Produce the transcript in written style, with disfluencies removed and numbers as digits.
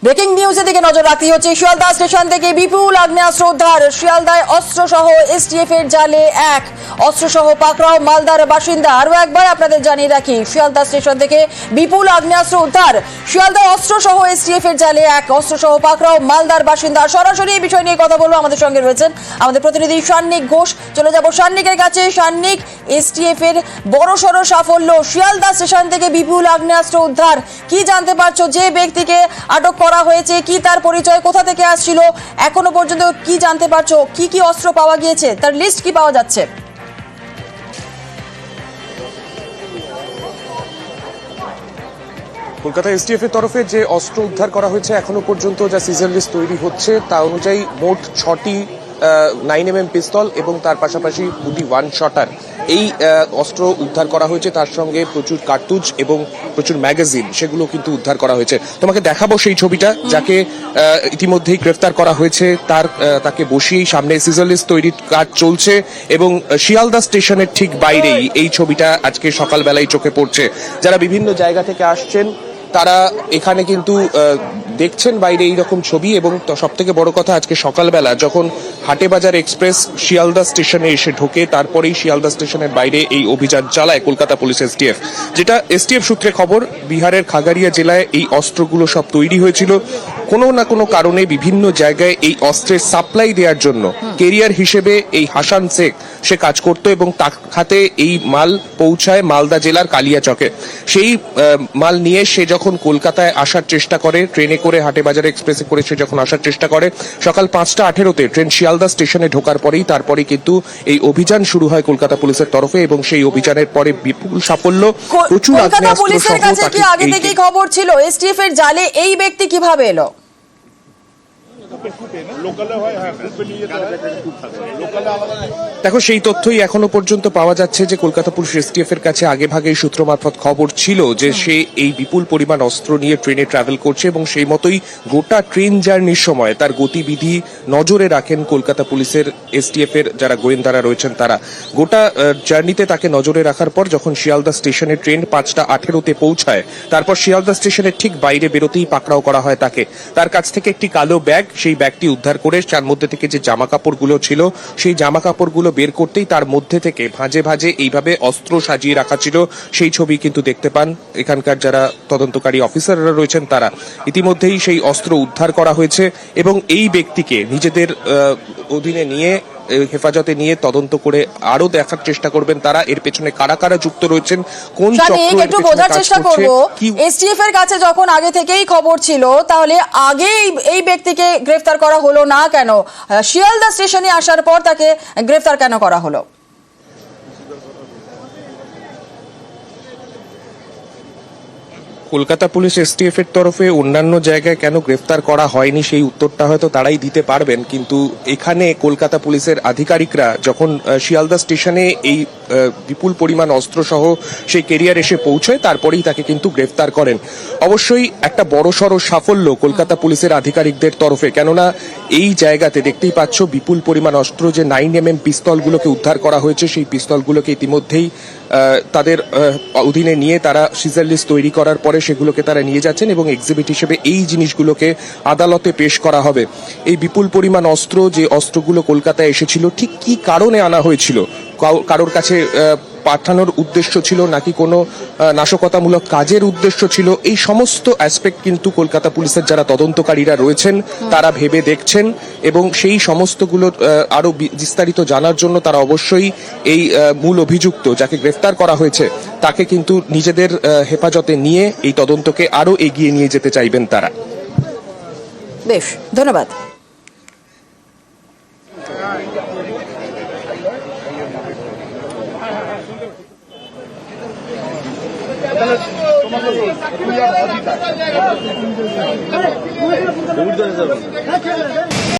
Breaking নিউজের দিকে নজর রাখতে হচ্ছে। শিয়ালদা স্টেশন থেকে বিপুল আগ্নেয়াস্ত্র উদ্ধার। শিয়ালদায় অস্ত্রসহ এসটিএফ এর জালে এক। অস্ত্রসহ পাকড়াও মালদার বাসিন্দা। আরও একবার আপনাদের জানিয়ে রাখি, শিয়ালদা স্টেশন থেকে বিপুল আগ্নেয়াস্ত্র উদ্ধার। শিয়ালদায় অস্ত্রসহ এসটিএফ এর জালে এক। অস্ত্রসহ পাকড়াও মালদার বাসিন্দা। সরাসরি এই বিষয় নিয়ে কথা বলবো, আমাদের সঙ্গে রয়েছেন আমাদের প্রতিনিধি সান্নিক ঘোষ। চলে যাব সান্নিকের কাছে। সান্নিক, এসটিএফ এর বড়সড় সাফল্য, শিয়ালদা স্টেশন থেকে বিপুল আগ্নেয়াস্ত্র উদ্ধার। কি জানতে পারছো? যে ব্যক্তিকে আটক করা হয়েছে, কি তার পরিচয়, কোথা থেকে আসছিল, এখনো পর্যন্ত কি জানতে পারছো? কি কি অস্ত্র পাওয়া গিয়েছে, তার লিস্ট কি পাওয়া যাচ্ছে? কলকাতা এসটিএফ এর তরফে যে অস্ত্র উদ্ধার করা হয়েছে, এখনো পর্যন্ত যা সিজন লিস্ট তৈরি হচ্ছে তা অনুযায়ী মোট 6টি 9mm পিস্তল এবং তার পাশাপাশি দুটি ওয়ান শটার এই অস্ত্র উদ্ধার করা হয়েছে। তার সঙ্গে প্রচুর কার্তুজ এবং প্রচুর ম্যাগাজিন, সেগুলো কিন্তু উদ্ধার করা হয়েছে। তোমাকে দেখাবো সেই ছবিটা, যাকে ইতিমধ্যেই গ্রেফতার করা হয়েছে। তাকে বসিয়েই সামনে সিজন লিস্ট তৈরির কাজ চলছে এবং শিয়ালদা স্টেশনের ঠিক বাইরেই এই ছবিটা আজকে সকালবেলায় চোখে পড়ছে। যারা বিভিন্ন জায়গা থেকে আসছেন তারা এখানে কিন্তু দেখছেন বাইরে এইরকম ছবি। এবং সব থেকে বড় কথা, আজকে সকালবেলা যখন হাটেবাজার এক্সপ্রেস শিয়ালদা স্টেশনে এসে ঢোকে, তারপরেই শিয়ালদা স্টেশনের বাইরে এই অভিযান চালায় কলকাতা পুলিশ এসটিএফ। যেটা এসটিএফ সূত্রে খবর, বিহারের খাগারিয়া জেলায় এই অস্ত্রগুলো সব তৈরি হয়েছিল। কোনো না কোনো কারণে বিভিন্ন জায়গায় এই অস্ত্রের সাপ্লাই দেওয়ার জন্য কেরিয়ার হিসেবে এই হাসান শেখ সে কাজ করত এবং তার হাতে এই মাল পৌঁছায় মালদা জেলার কালিয়াচকে। সেই মাল নিয়ে সে যখন কলকাতায় আসার চেষ্টা করে, ট্রেনে করে হাটেবাজার এক্সপ্রেসে করে সে যখন আসার চেষ্টা করে, সকাল 5টা 18-তে ট্রেন শিয়ালদা স্টেশনে ঢোকার তারপরেই কিন্তু এই অভিযান শুরু হয় কলকাতা পুলিশের তরফে। এবং সেই অভিযানের পরে বিপুল সাফল্য, প্রচুর কলকাতা পুলিশের কাছে কি আগে থেকেই খবর ছিল এসটিএফ এর জালে এই ব্যক্তি কিভাবে এলো? দেখো, সেই তথ্যই এখনো পর্যন্ত পাওয়া যাচ্ছে যে কলকাতা পুলিশ এসটিএফ এর কাছে আগে ভাগেই সূত্র মারফত খবর ছিল যে সে এই বিপুল পরিমাণ অস্ত্র নিয়ে ট্রেনে ট্রাভেল করছে এবং সেই মতোই গোটা ট্রেন জার্নির সময় তার গতিবিধি নজরে রাখেন কলকাতা পুলিশের এসটিএফ এর যারা গোয়েন্দারা রয়েছেন তারা। গোটা জার্নিতে তাকে নজরে রাখার পর যখন শিয়ালদা স্টেশনে ট্রেন 5টা 18-তে পৌঁছায়, তারপর শিয়ালদা স্টেশনের ঠিক বাইরে বেরোতেই পাকড়াও করা হয় তাকে। তার কাছ থেকে একটি কালো ব্যাগ, সেই ব্যাগটি উদ্ধার করে যার মধ্যে থেকে যে জামা কাপড়গুলো ছিল, সেই জামা কাপড়গুলো বের করতেই তার মধ্যে থেকে ভাঁজে ভাঁজে এইভাবে অস্ত্র সাজিয়ে রাখা ছিল। সেই ছবি কিন্তু দেখতে পান এখানকার যারা তদন্তকারী অফিসাররা রয়েছেন তারা। ইতিমধ্যেই সেই অস্ত্র উদ্ধার করা হয়েছে এবং এই ব্যক্তিকে নিজেদের অধীনে নিয়ে, হেফাজতে নিয়ে তদন্ত করে আরো দেখার চেষ্টা করবেন তারা এর পেছনে কারা কারা যুক্ত রয়েছেন, কোন চক্র একটু বোঝার চেষ্টা করব। এসটিএফ এর কাছে যখন আগে থেকেই খবর ছিল, তাহলে আগে এই ব্যক্তিকে গ্রেফতার করা হলো না কেন? শিয়ালদা স্টেশনে আসার পর তাকে গ্রেফতার কেন করা হলো? কলকাতা পুলিশ এসটিএফ এর তরফে অন্যান্য জায়গায় কেন গ্রেফতার করা হয়নি সেই উত্তরটা হয়তো তারাই দিতে পারবেন, কিন্তু এখানে কলকাতা পুলিশের আধিকারিকরা যখন শিয়ালদা স্টেশনে এই বিপুল পরিমাণ অস্ত্র সহ সেই কেরিয়ার এসে পৌঁছয়, তারপরেই তাকে কিন্তু গ্রেফতার করেন। অবশ্যই একটা বড়সড় সাফল্য কলকাতা পুলিশের আধিকারিকদের তরফে, কেননা এই জায়গাতে দেখতেই পাচ্ছ বিপুল পরিমাণ অস্ত্র, যে 9mm পিস্তলগুলোকে উদ্ধার করা হয়েছে, সেই পিস্তলগুলোকে ইতিমধ্যেই তাদের অধীনে নিয়ে তারা সিজন লিস্ট তৈরি করার পরে সেগুলোকে তারা নিয়ে যাচ্ছেন এবং এক্সিবিট হিসেবে এই জিনিসগুলোকে আদালতে পেশ করা হবে। এই বিপুল পরিমাণ অস্ত্র, যে অস্ত্রগুলো কলকাতায় এসেছিল, ঠিক কি কারণে আনা হয়েছিল, কারোর কাছে পাঠানোর উদ্দেশ্য ছিল নাকি কোনো নাশকতামূলক কাজের উদ্দেশ্য ছিল, এই সমস্ত অ্যাসপেক্ট কিন্তু কলকাতা পুলিশের যারা তদন্তকারীরা রয়েছেন তারা ভেবে দেখছেন এবং সেই সমস্তগুলো আরো বিস্তারিত জানার জন্য তারা অবশ্যই এই মূল অভিযুক্ত যাকে গ্রেফতার করা হয়েছে তাকে কিন্তু নিজেদের হেফাজতে নিয়ে এই তদন্তকে আরো এগিয়ে নিয়ে যেতে চাইবেন তারা। বেশ, ধন্যবাদ। তোমাকে